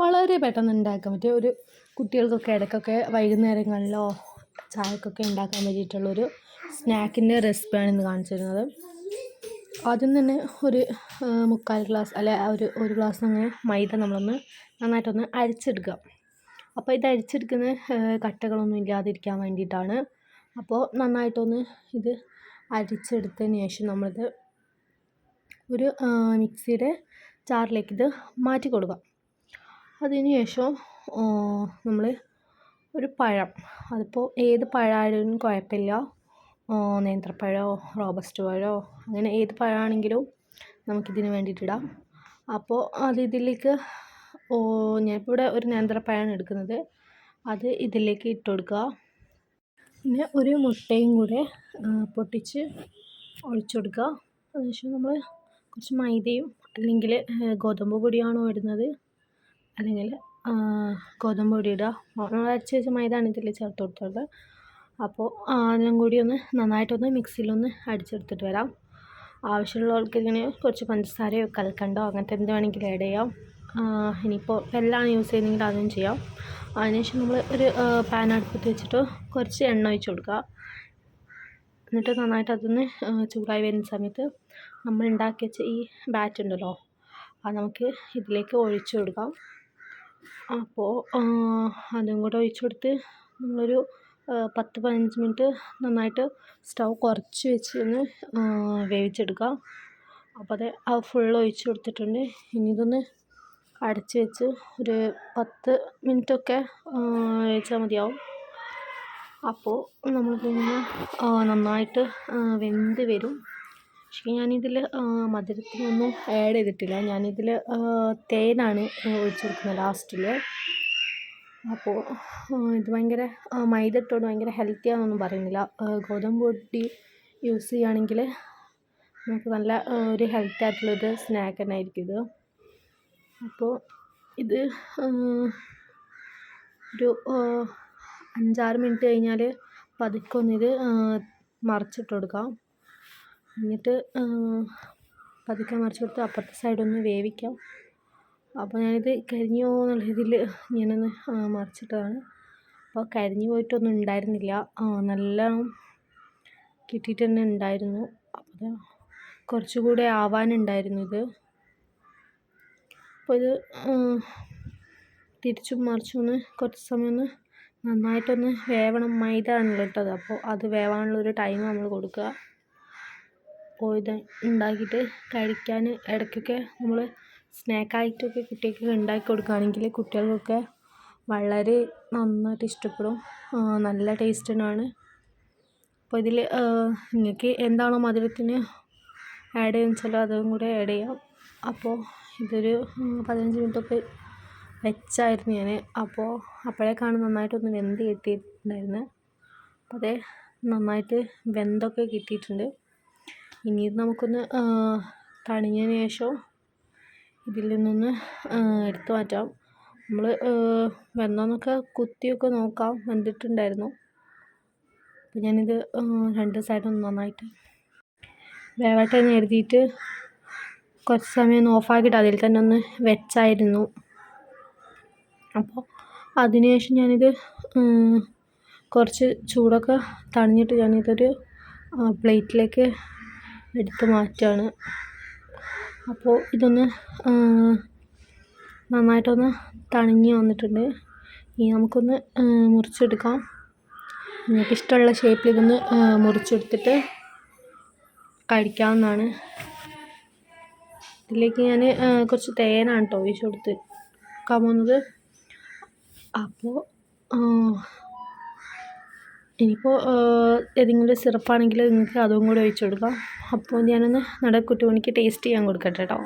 വളരെ പെട്ടെന്ന് ഉണ്ടാക്കാൻ പറ്റിയ ഒരു കുട്ടികൾക്കൊക്കെ ഇടയ്ക്കൊക്കെ വൈകുന്നേരങ്ങളിലോ ചായക്കൊക്കെ ഉണ്ടാക്കാൻ വേണ്ടിയിട്ടുള്ളൊരു സ്നാക്കിൻ്റെ റെസിപ്പിയാണ് ഇന്ന് കാണിച്ചു തരുന്നത്. ആദ്യം തന്നെ ഒരു 3/4 ഗ്ലാസ് അല്ലെ ഒരു ഗ്ലാസ് അങ്ങനെ മൈദ നമ്മളൊന്ന് നന്നായിട്ടൊന്ന് അരിച്ചെടുക്കുക. അപ്പോൾ ഇത് അരിച്ചെടുക്കുന്ന കട്ടകളൊന്നും ഇല്ലാതിരിക്കാൻ വേണ്ടിയിട്ടാണ്. അപ്പോൾ നന്നായിട്ടൊന്ന് ഇത് അരിച്ചെടുത്തതിന് ശേഷം നമ്മളിത് ഒരു മിക്സിയുടെ ജാറിലേക്ക് ഇത് മാറ്റി കൊടുക്കാം. അതിന് ശേഷം നമ്മൾ ഒരു പഴം, അതിപ്പോൾ ഏത് പഴമായാലും കുഴപ്പമില്ല, നേന്ത്രപ്പഴമോ റോബസ്റ്റ് പഴമോ അങ്ങനെ ഏത് പഴമാണെങ്കിലും നമുക്കിതിന് വേണ്ടിയിട്ടിടാം. അപ്പോൾ ഇതിലേക്ക് ഞാനിപ്പോൾ ഇവിടെ ഒരു നേന്ത്രപ്പഴമാണ് എടുക്കുന്നത്, അത് ഇതിലേക്ക് ഇട്ട് കൊടുക്കുക. പിന്നെ ഒരു മുട്ടയും കൂടെ പൊട്ടിച്ച് ഒഴിച്ചു കൊടുക്കുക. അതിനുശേഷം നമ്മൾ കുറച്ച് മൈദയും അല്ലെങ്കിൽ ഗോതമ്പ് പൊടിയാണോ ഇടുന്നത് അല്ലെങ്കിൽ ഗോതമ്പ് പൊടി ഇടുക. അരച്ച് വെച്ച മൈദ ആണ് ഇതിൽ ചേർത്ത് കൊടുത്തത്. അപ്പോൾ എല്ലാം കൂടി ഒന്ന് നന്നായിട്ടൊന്ന് മിക്സിയിലൊന്ന് അടിച്ചെടുത്തിട്ട് വരാം. ആവശ്യമുള്ളവർക്ക് ഇങ്ങനെ കുറച്ച് പഞ്ചസാരയോ കൽക്കണ്ടോ അങ്ങനത്തെ എന്ത് വേണമെങ്കിലും ആഡ് ചെയ്യാം. ഇനിയിപ്പോൾ വെല്ലമാണ് യൂസ് ചെയ്യുന്നതെങ്കിൽ അതും ചെയ്യാം. അതിനുശേഷം നമ്മൾ ഒരു പാൻ അടുപ്പത്ത് വെച്ചിട്ട് കുറച്ച് എണ്ണ ഒഴിച്ച് കൊടുക്കുക. എന്നിട്ട് നന്നായിട്ട് അതൊന്ന് ചൂടായി വരുന്ന സമയത്ത് നമ്മൾ ഉണ്ടാക്കി വെച്ച ഈ ബാറ്റ് ഉണ്ടല്ലോ, അത് നമുക്ക് ഇതിലേക്ക് ഒഴിച്ചു കൊടുക്കാം. അപ്പോൾ അതും കൂടെ ഒഴിച്ചു കൊടുത്ത് നമ്മളൊരു 10-15 മിനിറ്റ് നന്നായിട്ട് സ്റ്റൗ കുറച്ച് വെച്ച് ഒന്ന് വേവിച്ചെടുക്കുക. അപ്പോൾ അത് ഫുൾ ഒഴിച്ച് കൊടുത്തിട്ടുണ്ട്. ഇനി ഇതൊന്ന് അടച്ച് വെച്ച് ഒരു 10 മിനിറ്റൊക്കെ വേവിച്ചാൽ മതിയാവും. അപ്പോൾ നമ്മളിതിങ്ങനെ നന്നായിട്ട് വെന്ത് വരും. പക്ഷേ ഞാനിതിൽ മധുരത്തിനൊന്നും ആഡ് ചെയ്തിട്ടില്ല. ഞാനിതിൽ തേനാണ് ഒഴിച്ച് കൊടുക്കുന്നത് ലാസ്റ്റിൽ. അപ്പോൾ ഇത് ഭയങ്കര മൈദ ഇട്ടുകൊണ്ട് ഭയങ്കര ഹെൽത്തിയാണെന്നൊന്നും പറയുന്നില്ല. ഗോതമ്പ് പൊടി യൂസ് ചെയ്യുകയാണെങ്കിൽ നമുക്ക് നല്ല ഒരു ഹെൽത്തി ആയിട്ടുള്ളൊരു സ്നാക്ക് തന്നെ ആയിരിക്കും ഇത്. അപ്പോൾ ഇത് ഒരു 5-6 മിനിറ്റ് കഴിഞ്ഞാൽ പതുക്കെ ഒന്നിത് മറിച്ചിട്ട് കൊടുക്കാം. എന്നിട്ട് പതുക്കെ മറിച്ച് കൊടുത്ത് അപ്പുറത്തെ സൈഡൊന്ന് വേവിക്കാം. അപ്പോൾ ഞാനിത് കരിഞ്ഞോ എന്നുള്ള രീതിയിൽ ഞാനൊന്ന് മറിച്ചിട്ടതാണ്. അപ്പോൾ കരിഞ്ഞു പോയിട്ടൊന്നും ഉണ്ടായിരുന്നില്ല, നല്ല കിട്ടിയിട്ട് തന്നെ ഉണ്ടായിരുന്നു. അപ്പോൾ കുറച്ചുകൂടെ ആവാനുണ്ടായിരുന്നു ഇത്. അപ്പോൾ ഇത് തിരിച്ചും മറിച്ചും ഒന്ന് കുറച്ച് സമയം ഒന്ന് നന്നായിട്ടൊന്ന് വേവണം. മൈദ ആണല്ലോ ഇട്ടത്, അപ്പോൾ അത് വേവാനുള്ളൊരു ടൈം നമ്മൾ കൊടുക്കുക. അപ്പോൾ ഇത് ഉണ്ടാക്കിയിട്ട് കഴിക്കാൻ ഇടയ്ക്കൊക്കെ നമ്മൾ സ്നാക്കായിട്ടൊക്കെ കുട്ടികൾക്ക് ഉണ്ടാക്കി കൊടുക്കുകയാണെങ്കിൽ കുട്ടികൾക്കൊക്കെ വളരെ നന്നായിട്ട് ഇഷ്ടപ്പെടും. നല്ല ടേസ്റ്റിനാണ്. അപ്പോൾ ഇതിൽ നിങ്ങൾക്ക് എന്താണോ മധുരത്തിന് ആഡ് ചെയ്യുന്നത് വെച്ചാൽ അതും കൂടെ ആഡ് ചെയ്യാം. അപ്പോൾ ഇതൊരു 15 മിനിറ്റൊക്കെ വെച്ചായിരുന്നു ഞാൻ. അപ്പോൾ അപ്പോഴേക്കാണ് നന്നായിട്ടൊന്ന് വെന്ത് കിട്ടിയിട്ടുണ്ടായിരുന്നത്. അപ്പോൾ അത് നന്നായിട്ട് വെന്തൊക്കെ കിട്ടിയിട്ടുണ്ട്. ഇനി ഇത് നമുക്കൊന്ന് തണിഞ്ഞതിന് ശേഷം ഇതിൽ നിന്നൊന്ന് എടുത്ത് മാറ്റാം. നമ്മൾ വെന്തോന്നൊക്കെ കുത്തിയൊക്കെ നോക്കാം, വെന്തിട്ടുണ്ടായിരുന്നു. അപ്പോൾ ഞാനിത് 2 സൈഡും നന്നായിട്ട് വേവട്ടെ എന്ന് കരുതിയിട്ട് കുറച്ച് സമയം ഒന്ന് ഓഫാക്കിയിട്ട് അതിൽ തന്നെ ഒന്ന് വെച്ചായിരുന്നു. അപ്പോൾ അതിനുശേഷം ഞാനിത് കുറച്ച് ചൂടൊക്കെ തണിഞ്ഞിട്ട് ഞാനിതൊരു പ്ലേറ്റിലേക്ക് എടുത്ത് മാറ്റുകയാണ്. അപ്പോൾ ഇതൊന്ന് നന്നായിട്ടൊന്ന് തണിഞ്ഞ് വന്നിട്ടുണ്ട്. ഇനി നമുക്കൊന്ന് മുറിച്ചെടുക്കാം. നിങ്ങൾക്ക് ഇഷ്ടമുള്ള ഷേപ്പിൽ ഇതൊന്ന് മുറിച്ചെടുത്തിട്ട് കഴിക്കാവുന്നതാണ്. ഇതിലേക്ക് ഞാൻ കുറച്ച് തേനാണ് കേട്ടോ ഒഴിച്ച് കൊടുക്കാൻ പോകുന്നത്. അപ്പോൾ ഇനിയിപ്പോൾ ഏതെങ്കിലും സിറപ്പാണെങ്കിൽ നിങ്ങൾക്ക് അതും കൂടെ ഒഴിച്ച് കൊടുക്കാം. അപ്പോൾ ഞാനൊന്ന് കുട്ടുമണിക്ക് ടേസ്റ്റ് ചെയ്യാൻ കൊടുക്കട്ടെ കേട്ടോ.